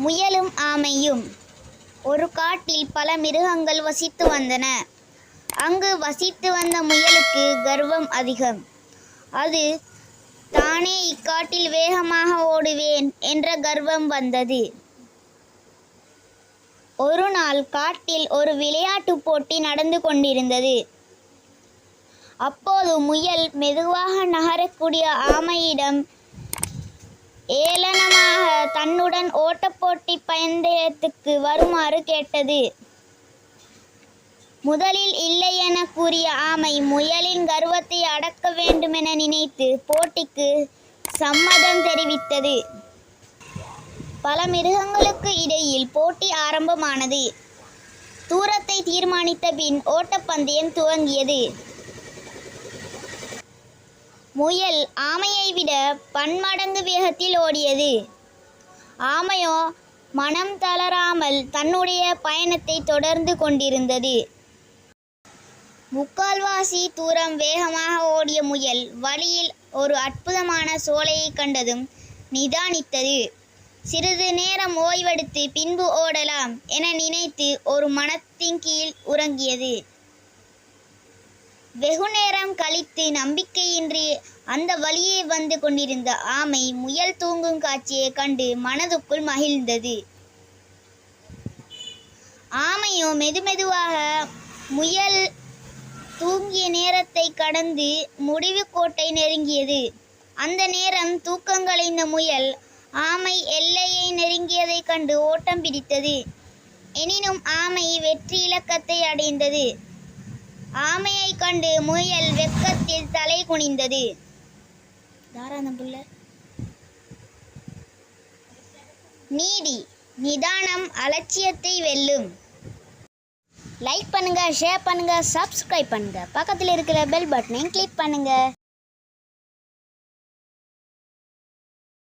முயலும் ஆமையும். ஒரு காட்டில் பல மிருகங்கள் வசித்து வந்தன. அங்கு வசித்து வந்த முயலுக்கு கர்வம் அதிகம். அது தானே இக்காட்டில் வேகமாக ஓடுவேன் என்ற கர்வம் வந்தது. ஒரு நாள் காட்டில் ஒரு விளையாட்டு போட்டி நடந்து கொண்டிருந்தது. அப்போது முயல் மெதுவாக நகரக்கூடிய ஆமையிடம் ஏளனமாக தன்னுடன் ஓட்டப்போட்டி பந்தயத்துக்கு வருமாறு கேட்டது. முதலில் இல்லை என கூறிய ஆமை முயலின் கர்வத்தை அடக்க வேண்டுமென நினைத்து போட்டிக்கு சம்மதம் தெரிவித்தது. பல மிருகங்களுக்கு இடையில் போட்டி ஆரம்பமானது. தூரத்தை தீர்மானித்த பின் ஓட்டப்பந்தயம் துவங்கியது. முயல் ஆமையை விட பன்மடங்கு வேகத்தில் ஓடியது. ஆமையோ மனம் தளராமல் தன்னுடைய பயணத்தை தொடர்ந்து கொண்டிருந்தது. முக்கால்வாசி தூரம் வேகமாக ஓடிய முயல் வழியில் ஒரு அற்புதமான சோலையை கண்டதும் நிதானித்தது. சிறிது நேரம் ஓய்வெடுத்து பின்பு ஓடலாம் என நினைத்து ஒரு மரத்தின் கீழ் உறங்கியது. வெகுநேரம் கழித்து நம்பிக்கையின்றி அந்த வழியே வந்து கொண்டிருந்த ஆமை முயல் தூங்கும் காட்சியை கண்டு மனதுக்குள் மகிழ்ந்தது. ஆமையோ மெதுமெதுவாக முயல் தூங்கிய நேரத்தை கடந்து முடிவு கோட்டை நெருங்கியது. அந்த நேரம் தூக்கங்களைந்த முயல் ஆமை எல்லையை நெருங்கியதை கண்டு ஓட்டம் பிடித்தது. எனினும் ஆமை வெற்றி இலக்கத்தை அடைந்தது. ஆமையை கண்டு முயல் வெட்கத்தில் தலை குனிந்தது. நீதி நிதானம் அலட்சியத்தை வெல்லும். லைக் பண்ணுங்க, ஷேர் பண்ணுங்க, சப்ஸ்கிரைப் பண்ணுங்க. பக்கத்தில் இருக்கிற பெல் பட்டனை கிளிக் பண்ணுங்க.